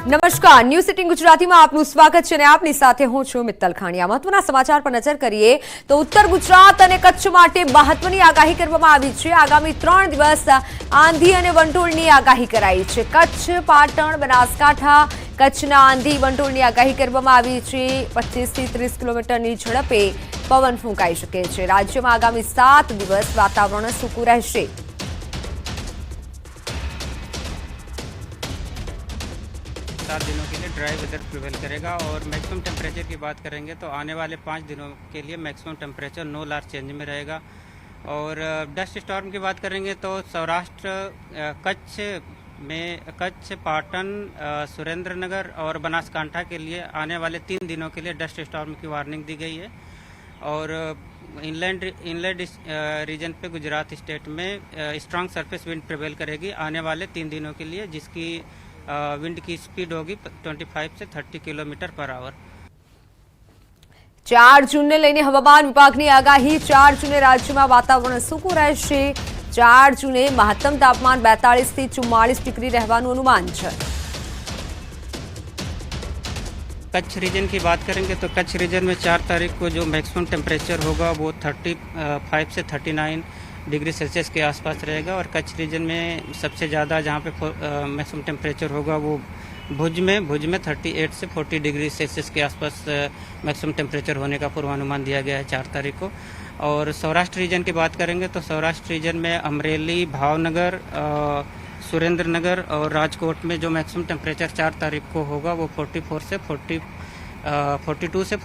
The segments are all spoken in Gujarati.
નમસ્કાર, ન્યૂઝ સિટીન ગુજરાતીમાં આપનું સ્વાગત છે અને આપની સાથે હું છું મિત્તલ ખાણીયા। મહત્વના સમાચાર પર નજર કરીએ તો ઉત્તર ગુજરાત અને કચ્છ માટે મહત્વની આગાહી કરવામાં આવી છે। આગામી 3 દિવસ આંધી અને વંટોળની આગાહી કરાઈ છે। કચ્છ, પાટણ, બનાસકાંઠા, કચ્છના આંધી વંટોળની આગાહી કરવામાં આવી છે। 25 થી 30 કિલોમીટરની ઝડપે પવન ફૂંકાઈ શકે છે। રાજ્યમાં આગામી 7 દિવસ વાતાવરણ સૂકું રહેશે। 4 दिनों के लिए ड्राई वेदर प्रिवेल करेगा और मैक्सिमम टेम्परेचर की बात करेंगे तो आने वाले 5 दिनों के लिए maximum temperature no large change में रहेगा। और डस्ट स्टॉर्म की बात करेंगे तो सौराष्ट्र, कच्छ, पाटन, सुरेंद्रनगर और बनासकांठा के लिए आने वाले 3 दिनों के लिए डस्ट स्टॉर्म की वार्निंग दी गई है। और इनलैंड रीजन पे गुजरात स्टेट में स्ट्रांग सरफेस विंड प्रिवेल करेगी आने वाले 3 दिनों के लिए, जिसकी विंड की स्पीड होगी 25 से 30 किलोमीटर पर आवर। 4 જૂનને લઈને હવામાન વિભાગની આગાહી। 4 જૂને રાજ્યમાં વાતાવરણ સૂકું રહેશે। 4 જૂને મહત્તમ તાપમાન 42 થી 44 ડિગ્રી રહેવાનું अनुमान છે। कच्छ रीजन की बात करेंगे तो कच्छ रीजन में 4 तारीख को जो मैक्सिमम टेम्परेचर होगा वो 35 से 39 डिग्री सेल्सियस के आसपास रहेगा। और कच्छ रीजन में सबसे ज़्यादा जहाँ पे मैक्सिमम टेम्परेचर होगा वो भुज में 38 से 40 डिग्री सेल्सियस के आसपास मैक्सिमम टेम्परेचर होने का पूर्वानुमान दिया गया है 4 तारीख को। और सौराष्ट्र रीजन की बात करेंगे तो सौराष्ट्र रीजन में अमरेली, भावनगर, सुरेंद्रनगर और राजकोट में जो मैक्सिमम टेम्परेचर 4 तारीख को होगा वो 42 से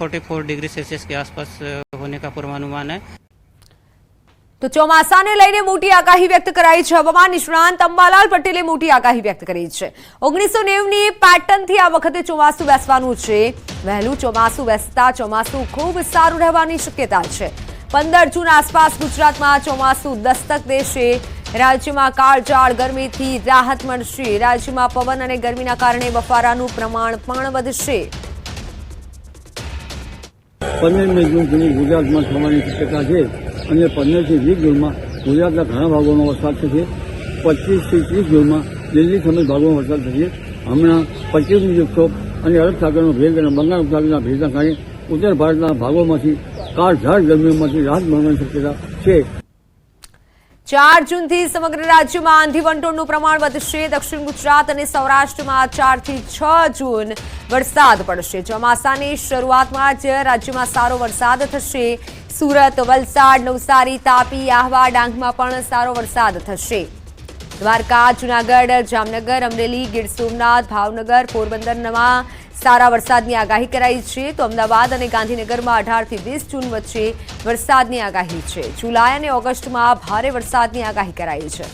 44 डिग्री सेल्सियस के आसपास होने का पूर्वानुमान है। તો ચોમાસાને લઈને મોટી આગાહી વ્યક્ત કરાઈ છે। હવામાન નિષ્ણાંત અંબાલાલ પટેલે મોટી આગાહી વ્યક્ત કરી છે। 1990ની પેટર્નથી આ વખતે ચોમાસું બેસવાનું છે। વહેલું ચોમાસું બેસતા ચોમાસું ખૂબ સારું રહેવાની શક્યતા છે। 15 જૂન આસપાસ ગુજરાતમાં ચોમાસું દસ્તક દેશે। રાજ્યમાં કાળઝાળ ગરમીથી રાહત મળશે। રાજ્યમાં પવન અને ગરમીના કારણે બફારાનું પ્રમાણ પણ વધશે। 15 જૂન સુધી ગુજરાતમાં થવાની શક્યતા છે અને 15 થી 20 જૂનમાં ગુજરાતના ઘણા ભાગોમાં વરસાદ થશે। 25 થી 30 જૂનમાં દિલ્હી સમેત ભાગોમાં વરસાદ થશે। હમણાં પશ્ચિમી વિક્ષોભ અને અરબ સાગરનો ભેજ અને બંગાળ ઉપસાગરના ભેજના કારણે ઉત્તર ભારતના ભાગોમાંથી કાળઝાળ ગરમીમાંથી રાહત મળવાની શક્યતા છે। 4 જૂનથી સમગ્ર રાજ્યમાં આંધી વંટોળનું પ્રમાણ વધશે। દક્ષિણ ગુજરાત અને સૌરાષ્ટ્રમાં 4 થી 6 જૂન વરસાદ પડશે। ચોમાસાની શરૂઆતમાં જ રાજ્યમાં સારો વરસાદ થશે। સુરત, વલસાડ, નવસારી, તાપી, આહવા, ડાંગમાં પણ સારો વરસાદ થશે। દ્વારકા, જૂનાગઢ, જામનગર, અમરેલી, ગીર સોમનાથ, ભાવનગર, પોરબંદરમાં સારા વરસાદની આગાહી કરાઈ છે। તો અમદાવાદ અને ગાંધીનગરમાં 18 થી 20 જૂન વચ્ચે વરસાદની આગાહી છે। જુલાઈ અને ઓગસ્ટમાં ભારે વરસાદની આગાહી કરાઈ છે।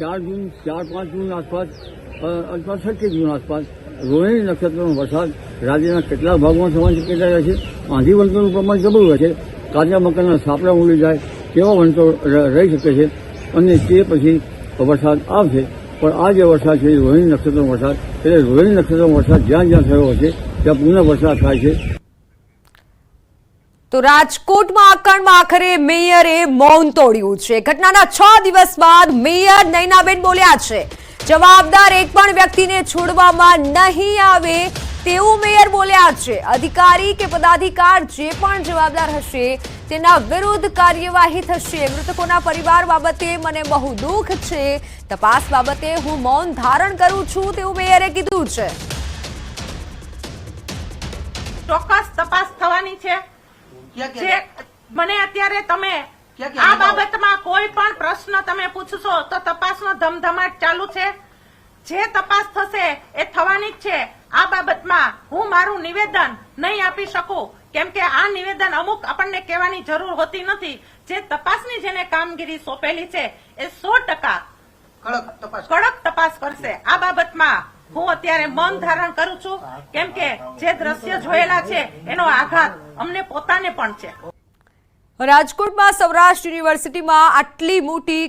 4 જૂન, 4-5 જૂન આસપાસ અથવા 26 જૂન આસપાસ રોહિણી નક્ષત્રનો વરસાદ રાજ્યના કેટલાક ભાગોમાં થવાની શક્યતા રહેશે। આંધી વંટોળનું પ્રમાણ જબરું રહેશે। કાચા મકાનના સાપડા ઉડી જાય તેવા વંટોળ રહી શકે છે અને તે પછી વરસાદ આવશે। પણ આ જે વરસાદ છે એ રોહિણી નક્ષત્રનો વરસાદ, એટલે રોહિણી નક્ષત્રનો વરસાદ જ્યાં જ્યાં થયો હશે ત્યાં પુનઃ વરસાદ થાય છે। તો રાજકોટમાં આકરણમાં આખરે મેયરે મૌન તોડ્યું છે। ઘટનાના 6 દિવસ બાદ મેયર નયનાબેન બોલ્યા છે। જવાબદાર એક પણ વ્યક્તિને છોડવામાં નહીં આવે તેવું મેયર બોલ્યા છે। અધિકારી કે પદાધિકાર જે પણ જવાબદાર હશે તેના વિરુદ્ધ કાર્યવાહી થશે। મૃતકોના પરિવાર બાબતે મને બહુ દુઃખ છે। તપાસ બાબતે હું મૌન ધારણ કરું છું તેવું મેયરે કીધું છે। ચોક્કસ તપાસ થવાની છે। જે મને અત્યારે તમે આ બાબતમાં કોઈ પણ પ્રશ્ન તમે પૂછશો તો તપાસનો ધમધમાટ ચાલુ છે। જે તપાસ થશે એ થવાની જ છે। આ બાબતમાં હું મારું નિવેદન નહીં આપી શકું, કેમ કે આ નિવેદન અમુક આપણને કહેવાની જરૂર હોતી નથી। જે તપાસની જેને કામગીરી સોંપેલી છે એ 100% કડક તપાસ કરશે। આ બાબતમાં હું અત્યારે મૌન ધારણ કરું છું, કેમ કે જે દ્રશ્ય જોયેલા છે એનો આઘાત અમને પોતાને પણ છે। રાજકોટમાં સૌરાષ્ટ્ર યુનિવર્સિટીમાં આટલી મોટી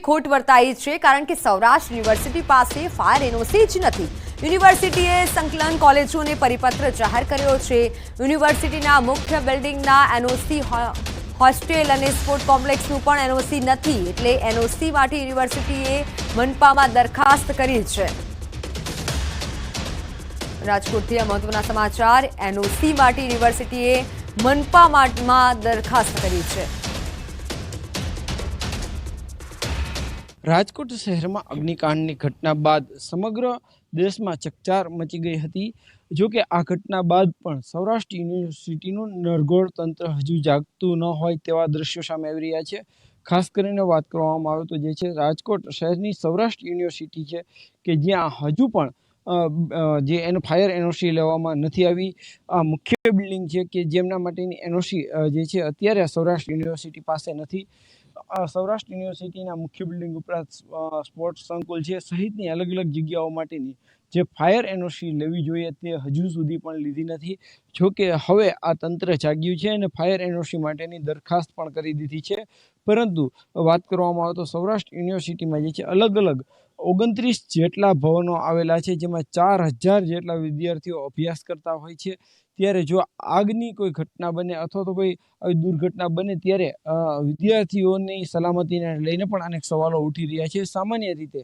ખોટ વર્તાઈ છે કારણ કે સૌરાષ્ટ્ર યુનિવર્સિટી પાસે ફાયર એનઓસી જ નથી। યુનિવર્સિટીએ સંકલન કોલેજોને પરિપત્ર જાહેર કર્યો છે। યુનિવર્સિટીના મુખ્ય બિલ્ડિંગના એનઓસી હોસ્ટેલ અને સ્પોર્ટ કોમ્પ્લેક્સનું પણ એનઓસી નથી, એટલે એનઓસી માટે યુનિવર્સિટીએ મનપામાં દરખાસ્ત કરી છે. રાજકોટથી આ મહત્વના સમાચાર. એનઓસી માટે યુનિવર્સિટીએ મનપામાં દરખાસ્ત કરી છે. રાજકોટ શહેરમાં અગ્નિકાંડની ઘટના બાદ સમગ્ર દેશમાં ચકચાર મચી ગઈ હતી. જો કે આ ઘટના બાદ પણ સૌરાષ્ટ્ર યુનિવર્સિટીનું નરગોળ તંત્ર હજુ જાગતું ન હોય તેવા દ્રશ્યો સામે આવી રહ્યા છે. ખાસ કરીને વાત કરવામાં આવે તો જે છે રાજકોટ શહેરની સૌરાષ્ટ્ર યુનિવર્સિટી છે કે જ્યાં હજુ પણ જે ફાયર એનઓસી લેવામાં નથી આવી. આ મુખ્ય બિલ્ડિંગ છે કે જેમના માટેની એનઓસી જે છે અત્યારે સૌરાષ્ટ્ર યુનિવર્સિટી પાસે નથી. સૌરાષ્ટ્ર યુનિવર્સિટીના મુખ્ય બિલ્ડિંગ ઉપરાંત સ્પોર્ટ્સ સંકુલ છે સહિતની અલગ અલગ જગ્યાઓ માટેની જે ફાયર એનઓસી લેવી જોઈએ તે હજુ સુધી પણ લીધી નથી. જોકે હવે આ તંત્ર જાગ્યું છે અને ફાયર એનઓસી માટેની દરખાસ્ત પણ કરી દીધી છે. પરંતુ વાત કરવામાં આવે તો સૌરાષ્ટ્ર યુનિવર્સિટીમાં જે છે અલગ અલગ 29 જેટલા ભવનો આવેલા છે, જેમાં 4000 જેટલા વિદ્યાર્થીઓ અભ્યાસ કરતા હોય છે. ત્યારે જો આગની કોઈ ઘટના બને અથવા તો કોઈ આવી દુર્ઘટના બને ત્યારે વિદ્યાર્થીઓની સલામતીને લઈને પણ અનેક સવાલો ઉઠી રહ્યા છે. સામાન્ય રીતે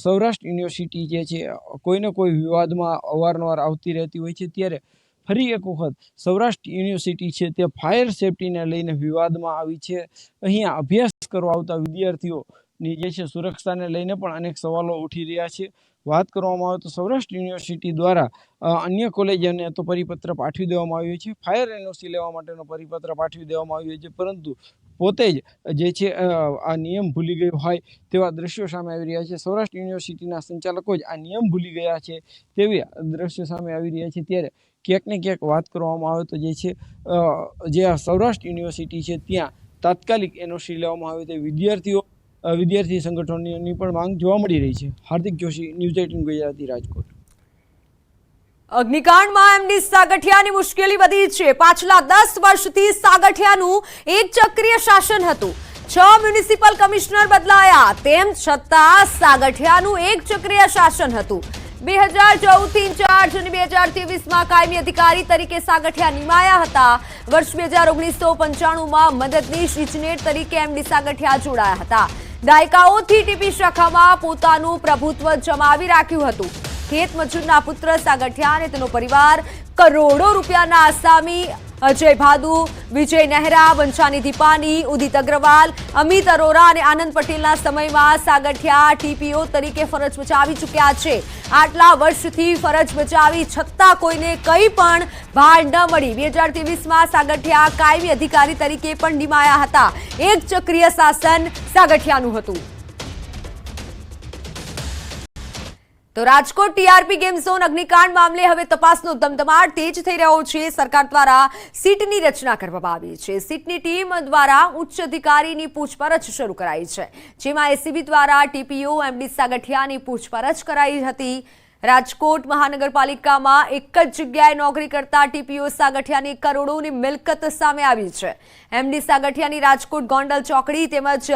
સૌરાષ્ટ્ર યુનિવર્સિટી જે છે કોઈને કોઈ વિવાદમાં અવારનવાર આવતી રહેતી હોય છે. ત્યારે ફરી એક વખત સૌરાષ્ટ્ર યુનિવર્સિટી છે તે ફાયર સેફટીને લઈને વિવાદમાં આવી છે. અહીંયા અભ્યાસ કરવા આવતા વિદ્યાર્થીઓની જે છે સુરક્ષાને લઈને પણ અનેક સવાલો ઉઠી રહ્યા છે. વાત કરવામાં આવે તો સૌરાષ્ટ્ર યુનિવર્સિટી દ્વારા અન્ય કોલેજોને તો પરિપત્ર પાઠવી દેવામાં આવ્યો છે, ફાયર એનઓસી લેવા માટેનો પરિપત્ર પાઠવી દેવામાં આવ્યો છે, પરંતુ પોતે જ જે છે આ નિયમ ભૂલી ગયો હોય તેવા દ્રશ્યો સામે આવી રહ્યા છે. સૌરાષ્ટ્ર યુનિવર્સિટીના સંચાલકો જ આ નિયમ ભૂલી ગયા છે તેવી દ્રશ્યો સામે આવી રહ્યા છે. ત્યારે ક્યાંક ને ક્યાંક વાત કરવામાં આવે તો જે છે જે આ સૌરાષ્ટ્ર યુનિવર્સિટી છે ત્યાં તાત્કાલિક એનઓસી લેવામાં આવે તે વિદ્યાર્થી સંગઠનોની પણ માંગ જોવા મળી રહી છે. હાર્દિક જોશી, ન્યૂઝ 18 ગુજરાતી, રાજકોટ. અગ્નિકાંડમાં એમડી સાગઠિયાની મુશ્કેલી વધી છે. પાછલા 10 વર્ષથી સાગઠિયાનું એક ચક્રીય શાસન હતું. 6 મ્યુનિસિપલ કમિશનર બદલાયા, તેમ છતાં સાગઠિયાનું એક ચક્રીય શાસન હતું. 2014થી ઇન્ચાર્જ અને 2023માં કાયમી અધિકારી તરીકે સાગઠિયા નિમાયા હતા. વર્ષ 1995માં મદદનીશ ઇજનેર તરીકે એમડી સાગઠિયા જોડાયા હતા. દાયકાઓથી ટીપી શાખામાં પોતાનું પ્રભુત્વ જમાવી રાખ્યું હતું. ખેત મજૂરના પુત્ર સાગઠિયા અને તેનો પરિવાર કરોડો રૂપિયાના આસામી અજય ભાદુ, વિજય નહેરા, બંછાનિધિ પાની, ઉદિત અગ્રવાલ, અમિત અરોરા અને આનંદ પટેલના સમયમાં સાગઠિયા ટીપીઓ તરીકે ફરજ બજાવી ચૂક્યા છે. આટલા વર્ષથી ફરજ બજાવી છતાં કોઈને કંઈ પણ ભાર ન મળી. 2023માં સાગઠિયા કાયમી અધિકારી તરીકે પણ નિમાયા હતા. એક ચક્રીય શાસન સાગઠિયાનું હતું. તો રાજકોટ ટીઆરપી ગેમ ઝોન અગ્નિકાંડ મામલે હવે તપાસનો ધમધમાટ તેજ થઈ રહ્યો છે. સરકાર દ્વારા સીટની રચના કરવામાં આવી છે. સીટની ટીમ દ્વારા ઉચ્ચ અધિકારીની પૂછપરછ શરૂ કરાઈ છે, જેમાં એસીબી દ્વારા ટીપીઓ એમડી સાગઠિયાની પૂછપરછ કરાઈ હતી. રાજકોટ મહાનગરપાલિકામાં એક જ જગ્યાએ નોકરી કરતા ટીપીઓ સાગઠિયાની કરોડોની મિલકત સામે આવી છે. એમડી સાગઠિયાની રાજકોટ ગોંડલ ચોકડી તેમજ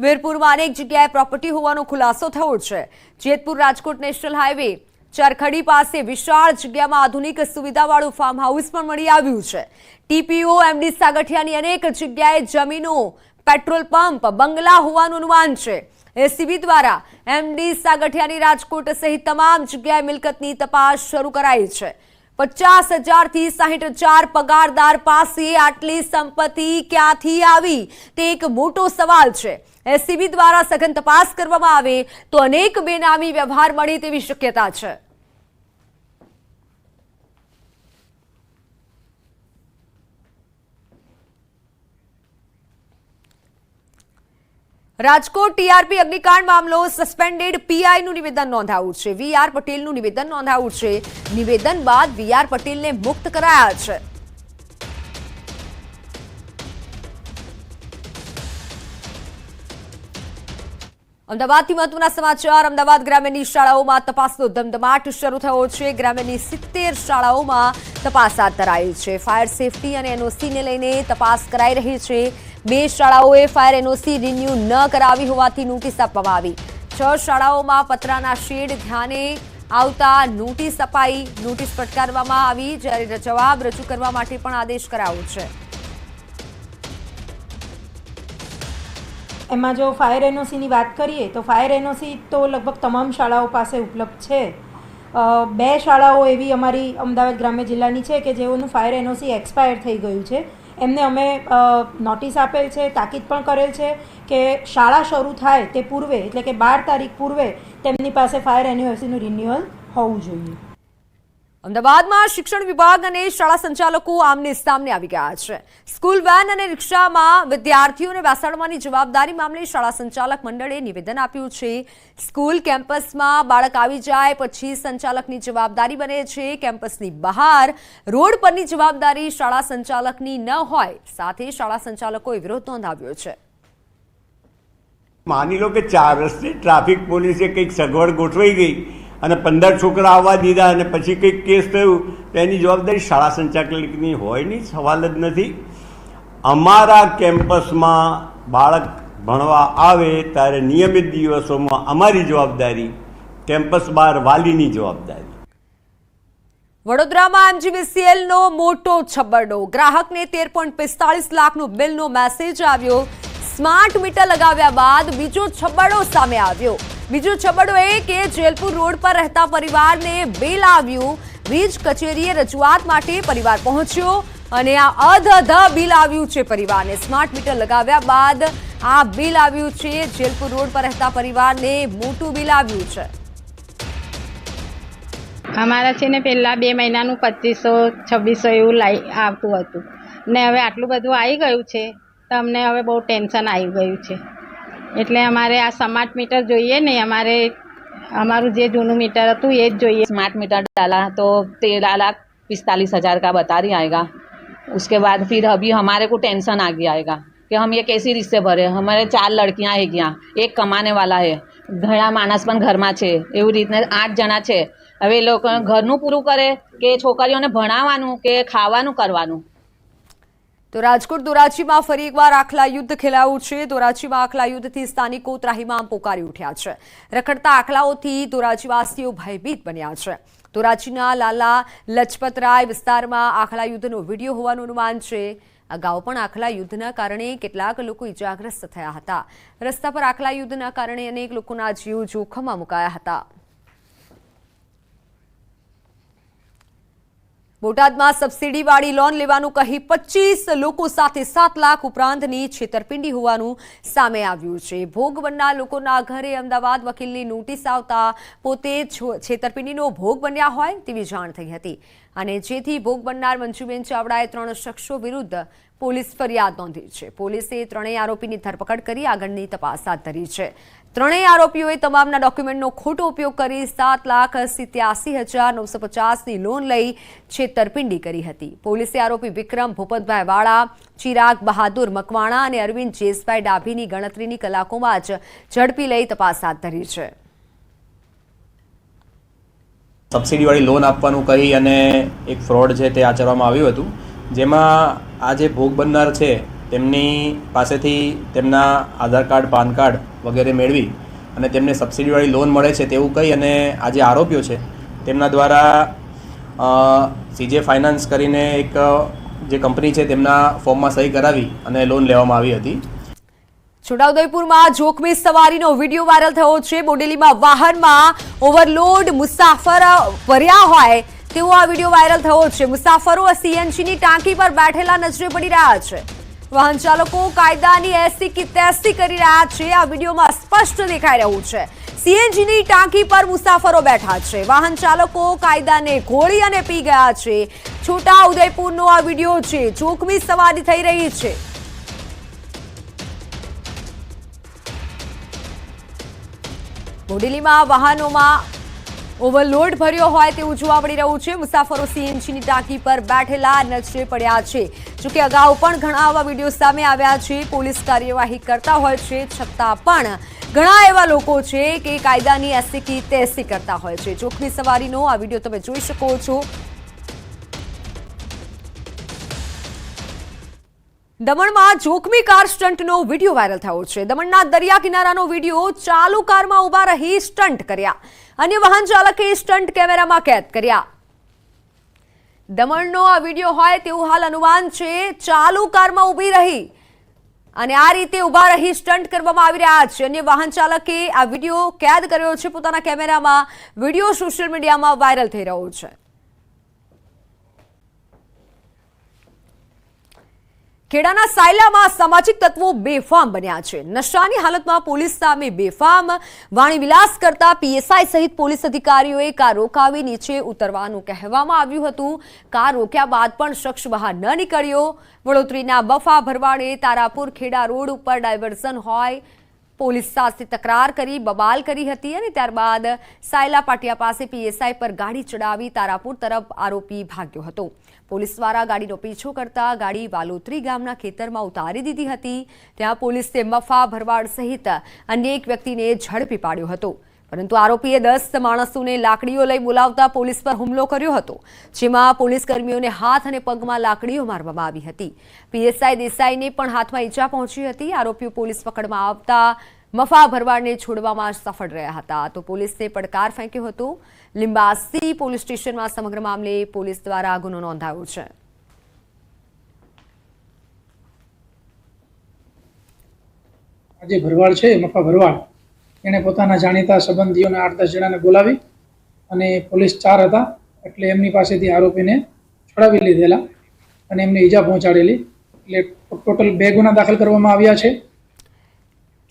વીરપુરમાં અનેક જગ્યાએ પ્રોપર્ટી હોવાનો ખુલાસો થયો છે. જેતપુર રાજકોટ નેશનલ હાઈવે ચરખડી પાસે વિશાળ જગ્યામાં આધુનિક સુવિધાવાળું ફાર્મ હાઉસ પણ મળી આવ્યું છે. ટીપીઓ એમડી સાગઠિયાની અનેક જગ્યાએ જમીનો, પેટ્રોલ પંપ, બંગલા હોવાનું અનુમાન છે. એસીબી દ્વારા એમડી સાગઠિયાની રાજકોટ સહિત તમામ જગ્યાએ મિલકતની તપાસ શરૂ કરાઈ છે. 50,000 થી 60,000 પગારદાર પાસે આટલી સંપત્તિ ક્યાંથી આવી તે એક મોટો સવાલ છે. એસીબી દ્વારા સઘન તપાસ કરવામાં આવે તો અનેક બેનામી વ્યવહાર મળે તેવી શક્યતા છે. રાજકોટ ટીઆરપી અગ્નિકાંડ મામલો સસ્પેન્ડેડ પીઆઈનું નિવેદન નોંધાયું છે. વીઆર પટેલનું નિવેદન નોંધાયું છે. નિવેદન બાદ વીઆર પટેલને મુક્ત કરાયા છે. અમદાવાદથી મહત્વના સમાચાર. અમદાવાદ ગ્રામ્યની શાળાઓમાં તપાસનો ધમધમાટ શરૂ થયો છે. ગ્રામ્યની 70 શાળાઓમાં તપાસ હાથ ધરાઈ છે. ફાયર સેફટી અને એનઓસીને લઈને તપાસ કરાઈ રહી છે. 2 શાળાઓએ ફાયર એનઓસી રિન્યુ ન કરાવી હોવાથી નોટિસ આપવામાં આવી. 6 શાળાઓમાં પતરાના શેડ ધ્યાને આવતા નોટિસ અપાઈ. નોટિસ ફટકારવામાં આવી, જ્યારે જવાબ રજૂ કરવા માટે પણ આદેશ કરાયો છે. એમાં જો ફાયર એનઓસીની વાત કરીએ તો ફાયર એનઓસી તો લગભગ તમામ શાળાઓ પાસે ઉપલબ્ધ છે. 2 શાળાઓ એવી અમારી અમદાવાદ ગ્રામ્ય જિલ્લાની છે કે જેઓનું ફાયર એનઓસી એક્સપાયર થઈ ગયું છે. એમને અમે નોટિસ આપેલ છે, તાકીદ પણ કરેલ છે કે શાળા શરૂ થાય તે પૂર્વે એટલે કે 12 તારીખ પૂર્વે તેમની પાસે ફાયર એનઓસીનું રિન્યુઅલ હોવું જોઈએ. અમદાવાદમાં શિક્ષણ વિભાગ અને શાળા સંચાલકો આમને સામને આવી ગયા છે. સ્કૂલ વેન અને રિક્ષામાં વિદ્યાર્થીઓને બેસાડવાની જવાબદારી મામલે શાળા સંચાલક મંડળે નિવેદન આપ્યું છે. સ્કૂલ કેમ્પસમાં બાળક આવી જાય પછી સંચાલકની જવાબદારી બને છે. કેમ્પસની બહાર રોડ પરની જવાબદારી શાળા સંચાલકની ન હોય. સાથે શાળા સંચાલકોએ વિરોધ નોંધાવ્યો છે. માની લો કે 4 રસ્તે ટ્રાફિક પોલીસે કંઈક સગવડ ગોઠવાઈ ગઈ અને 15 છોકરા આવવા દીધા અને પછી કંઈક કેસ થયું તો એની જવાબદારી શાળા સંચાલકની હોય નહીં, સવાલ જ નથી. અમારા કેમ્પસમાં બાળક ભણવા આવે ત્યારે નિયમિત દિવસોમાં અમારી જવાબદારી, કેમ્પસ બહાર વાલીની જવાબદારી. વડોદરામાં MGVCLનો મોટો છબરડો. ગ્રાહકને 13.45 લાખનો બિલનો મેસેજ આવ્યો. સ્માર્ટ મીટર લગાવ્યા બાદ બીજો છબરડો સામે આવ્યો. બીજો છબરડો એ કે જેલપુર રોડ પર રહેતા પરિવારને બિલ આવ્યું. વીજ કચેરીએ રજૂઆત માટે પરિવાર પહોંચ્યો અને આ અધધ બિલ આવ્યું છે પરિવારને. સ્માર્ટ મીટર લગાવ્યા બાદ આ બિલ આવ્યું છે. જેલપુર રોડ પર રહેતા પરિવારને મોટું બિલ આવ્યું છે. અમારા છે ને પહેલાં 2 મહિનાનું 2500-2600 એવું આવતું હતું ને હવે આટલું બધું આવી ગયું છે તો અમને હવે બહુ ટેન્શન આવી ગયું છે. એટલે અમારે આ સ્માर्ट मीटर જોઈએ ને, અમારું જે જૂનું मीटर હતું એ જ જોઈએ. स्मार्ट मीटर डाला तो 13,45,000 का बता रही आएगा. उसके बाद फिर अभी हमारे को टेंशन आ गया आएगा कि हम ये कैसी रिश्ते भरे. हमारे 4 लड़कियां है यहाँ, एक कमाने वाला है, ઘણા માણસ પણ ઘરમાં છે, એવી રીતને 8 જણા છે. હવે એ લોકો ઘરનું પૂરું કરે કે છોકરીઓને ભણાવવાનું કે ખાવાનું કરવાનું. તો રાજકોટ ધોરાજીમાં ફરી એકવાર આખલા યુદ્ધ ખેલાયું છે. ધોરાજીમાં આખલા યુદ્ધથી સ્થાનિકો ત્રાહિમામ પોકારી ઉઠ્યા છે. રખડતા આખલાઓથી ધોરાજીવાસીઓ ભયભીત બન્યા છે. ધોરાજીના લાલા લજપતરાય વિસ્તારમાં આખલા યુદ્ધનો વિડીયો હોવાનું અનુમાન છે. અગાઉ પણ આખલા યુદ્ધના કારણે કેટલાક લોકો ઇજાગ્રસ્ત થયા હતા. રસ્તા પર આખલા યુદ્ધના કારણે અનેક લોકોના જીવ જોખમમાં મુકાયા હતા. બોટાદમાં સબસિડીવાળી લોન લેવાનું કહી 25 લોકો સાથે 7 લાખ ઉપરાંતની છેતરપિંડી હોવાનું સામે આવ્યું છે. ભોગ બનનાર લોકોના ઘરે અમદાવાદ વકીલની નોટિસ આવતા પોતે છેતરપિંડીનો ભોગ બન્યા હોય તેવી જાણ થઈ હતી અને જેથી ભોગ બનનાર મંજુબેન ચાવડાએ 3 શખ્સો વિરુદ્ધ પોલીસ ફરિયાદ નોંધી છે. પોલીસે 3 આરોપીની ધરપકડ કરી આગળની તપાસ હાથ ધરી છે. 3 આરોપીઓએ તમામના ડોક્યુમેન્ટનો ખોટો ઉપયોગ કરી 7,87,950ની લોન લઈ છેતરપિંડી કરી હતી. પોલીસે આરોપી વિક્રમ ભૂપતભાઈ વાળા, ચિરાગ બહાદુર મકવાણા અને અરવિંદ જેસભાઈ ડાભીની ગણતરીની કલાકોમાં જ ઝડપી લઈ તપાસ હાથ ધરી છે. સબસિડીવાળી લોન આપવાનું કહી અને એક ફ્રોડ છે તે આચરવામાં આવ્યું હતું, જેમાં આ જે ભોગ બનનાર છે તેમની પાસેથી તેમના આધાર કાર્ડ, પાન કાર્ડ વગેરે મેળવી અને તેમને સબસિડીવાળી લોન મળે છે તેવું કહી અને આ જે આરોપીઓ છે તેમના દ્વારા CJ ફાઇનાન્સ કરીને એક જે કંપની છે તેમના ફોર્મમાં સહી કરાવી અને લોન લેવામાં આવી હતી. છોટાઉદેપુરમાં જોખમી સવારીનો વિડીયો વાયરલ થયો છે. બોડેલીમાં વાહનમાં ઓવરલોડ મુસાફર ભર્યા હોય તેવો આ વિડીયો વાયરલ થયો છે. મુસાફરો CNGની ટાંકી પર બેઠેલા નજરે પડી રહ્યા છે. વાહન ચાલકો કાયદાની એસી કી તેસી કરી રહ્યા છે. આ વિડીયોમાં સ્પષ્ટ દેખાઈ રહ્યું છે. CNGની ટાંકી પર મુસાફરો બેઠા છે. વાહન ચાલકો કાયદાને ઘોળી અને પી ગયા છે. છોટાઉદેપુરનો આ વિડીયો છે. જોખમી સવારી થઈ રહી છે. બોડેલીમાં વાહનોમાં ઓવરલોડ ભર્યો હોય તેવું જોવા મળી રહ્યું છે. મુસાફરો CNGની ટાંકી પર બેઠેલા નજરે પડ્યા છે. જોકે અગાઉ પણ ઘણા આવા વિડીયો સામે આવ્યા છે. પોલીસ કાર્યવાહી કરતા હોય છે છતાં પણ ઘણા એવા લોકો છે કે કાયદાની એસી કી તેસી કરતા હોય છે. જોખમી સવારીનો આ વિડીયો તમે જોઈ શકો છો. દમણમાં જોખમી કાર સ્ટન્ટનો વિડીયો વાયરલ થયો છે. દમણના દરિયા કિનારાનો વિડીયો. ચાલુ કારમાં ઉભા રહી સ્ટન્ટ કર્યા. અન્ય વાહન ચાલકે સ્ટન્ટ કેમેરામાં કેદ કર્યા. દમણનો આ વિડીયો હોય તેવું હાલ અનુમાન છે. ચાલુ કારમાં ઊભી રહી અને આ રીતે ઊભા રહી સ્ટન્ટ કરવામાં આવી રહ્યા છે. અન્ય વાહન ચાલકે આ વિડીયો કેદ કર્યો છે પોતાના કેમેરામાં. વિડીયો સોશિયલ મીડિયામાં વાયરલ થઈ રહ્યો છે. ખેડાના સાયલામાં સામાજિક તત્વો બેફામ બન્યા છે. નશાની હાલતમાં પોલીસ સામે બેફામ વાણીવિલાસ કરતા પીએસઆઈ સહિત પોલીસ અધિકારીઓએ કાર રોકાવી નીચે ઉતરવાનું કહેવામાં આવ્યું હતું. કાર રોક્યા બાદ પણ શખ્સ બહાર ન નીકળ્યો. વડોદરીના બફા ભરવાડે તારાપુર ખેડા રોડ ઉપર ડાયવર્ઝન હોય પોલીસ સાથે તકરાર કરી બબાલ કરી હતી અને ત્યારબાદ સાયલા પાટિયા પાસે પીએસઆઈ પર ગાડી ચડાવી તારાપુર તરફ આરોપી ભાગ્યો હતો. પોલીસ દ્વારા ગાડીનો પીછો કરતા ગાડી વાલોત્રી ગામના ખેતરમાં ઉતારી દીધી હતી. ત્યાં પોલીસે મફા ભરવાડ સહિત અન્ય એક વ્યક્તિને ઝડપી પાડ્યો હતો. પરંતુ આરોપીએ 10 માણસોને લાકડીઓ લઈ બોલાવતા પોલીસ પર હુમલો કર્યો હતો, જેમાં પોલીસ કર્મીઓને હાથ અને પગમાં લાકડીઓ મારવામાં આવી હતી. પીએસઆઈ દેસાઈને પણ હાથમાં ઈજા પહોંચી હતી. આરોપીઓ પોલીસ પકડમાં આવતા મફા ભરવાડને છોડવામાં સફળ રહ્યા હતા. તો પોલીસે પડકાર ફેંક્યો હતો. લિંબાસી પોલીસ સ્ટેશનમાં સમગ્ર મામલે પોલીસ દ્વારા ગુનો નોંધાયો છે. આજે ભરવાડ છે મફા ભરવાડ, એણે પોતાના જાણીતા સંબંધીઓને 8-10 જણાને બોલાવી અને પોલીસ 4 હતા એટલે એમની પાસેથી આરોપીને છોડાવી લીધેલા અને એમને ઈજા પહોંચાડેલી. એટલે ટોટલ 2 ગુના દાખલ કરવામાં આવ્યા છે.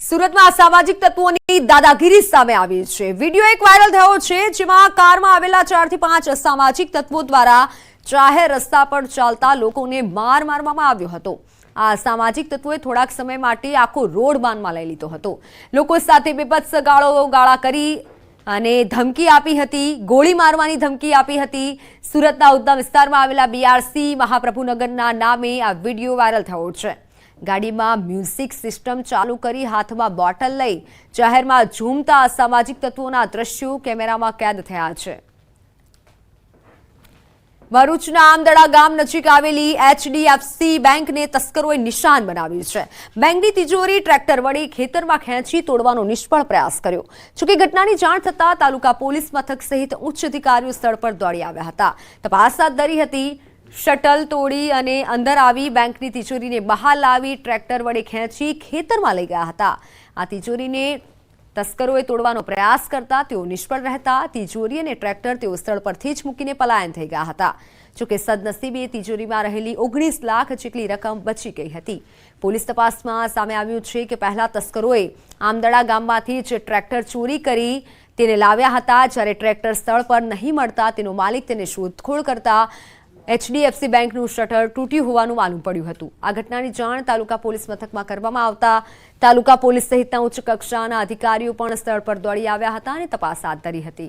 સુરતમાં અસામાજિક તત્વોની દાદાગીરી સામે આવી છે. વિડીયો એક વાયરલ થયો છે, જેમાં કારમાં આવેલા 4 થી 5 અસામાજિક તત્વો દ્વારા જાહેર રસ્તા પર ચાલતા લોકોને માર મારવામાં આવ્યો હતો. આ અસામાજિક તત્વોએ થોડાક સમય માટે આખો રોડ બાનમાં લઈ લીધો હતો. લોકો સાથે બેભત્સ ગાળા કરી અને ધમકી આપી હતી, ગોળી મારવાની ધમકી આપી હતી. સુરતના ઉધના વિસ્તારમાં આવેલા બીઆરસી મહાપ્રભુનગરના નામે આ વિડીયો વાયરલ થયો છે. ગાડીમાં મ્યુઝિક સિસ્ટમ ચાલુ કરી હાથમાં બોટલ લઈ જાહેરમાં ઝૂમતા અસામાજિક તત્વોના દ્રશ્યો કેમેરામાં કેદ થયા છે. ભરૂચના આમદડા ગામ નજીક આવેલી એચડીએફસી બેંકને તસ્કરોએ નિશાન બનાવ્યું છે. બેંકની તિજોરી ટ્રેક્ટર વડે ખેતરમાં ખેંચી તોડવાનો નિષ્ફળ પ્રયાસ કર્યો. જોકે ઘટનાની જાણ થતાં તાલુકા પોલીસ મથક સહિત ઉચ્ચ અધિકારીઓ સ્થળ પર દોડી આવ્યા હતા. તપાસ હાથ ધરી હતી. શટલ તોડી અને અંદર આવી બેંકની તિજોરીને બહાર લાવી ટ્રેક્ટર વડે ખેંચી ખેતરમાં લઈ ગયા હતા. આ તિજોરીને તસ્કરોએ તોડવાનો પ્રયાસ કરતા તેઓ નિષ્ફળ રહેતા તિજોરી અને ટ્રેક્ટર તેઓ સ્થળ પરથી જ મૂકીને પલાયન થઈ ગયા હતા. જોકે સદનસીબે તિજોરીમાં રહેલી 19 લાખ જેટલી રકમ બચી ગઈ હતી. પોલીસ તપાસમાં સામે આવ્યું છે કે પહેલા તસ્કરોએ આમદડા ગામમાંથી જ ટ્રેક્ટર ચોરી કરી તેને લાવ્યા હતા. જ્યારે ટ્રેક્ટર સ્થળ પર નહીં મળતા તેનો માલિક તેને શોધખોળ કરતા એચડીએફસી બેંકનું શટર તૂટ્યું હોવાનું માલુમ પડ્યું હતું. આ ઘટનાની જાણ તાલુકા પોલીસ મથકમાં કરવામાં આવતા તાલુકા પોલીસ સહિતના ઉચ્ચ કક્ષાના અધિકારીઓ પણ સ્થળ પર દોડી આવ્યા હતા અને તપાસ હાથ ધરી હતી.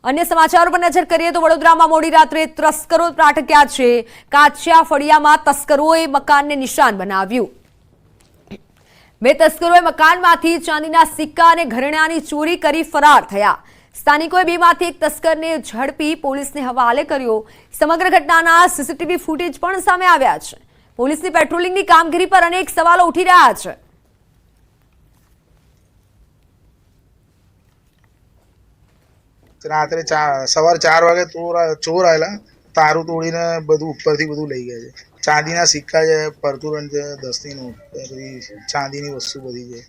અન્ય સમાચારો પર નજર કરીએ તો વડોદરામાં મોડી રાત્રે તસ્કરો ત્રાટક્યા છે. કાચિયા ફળિયામાં તસ્કરોએ મકાનને નિશાન બનાવ્યું. 2 તસ્કરોએ મકાનમાંથી ચાંદીના સિક્કા અને ઘરેણાંની ચોરી કરી ફરાર થયા. સ્થાનિકોએ 2 માંથી એક તસ્કરને ઝડપી પોલીસને હવાલે કર્યો. સમગ્ર ઘટનાના સીસીટીવી ફૂટેજ પણ સામે આવ્યા છે. પોલીસની પેટ્રોલિંગની કામગીરી પર અનેક સવાલો ઉઠી રહ્યા છે. રાત્રે સવારે 4 વાગે ચોર આવેલા, તારું તોડીને બધું ઉપરથી બધું લઈ ગયા છે. ચાંદીના સિક્કા છે, પરચુરણ છે, 10ની નોટ, બધી ચાંદીની વસ્તુ બધી છે.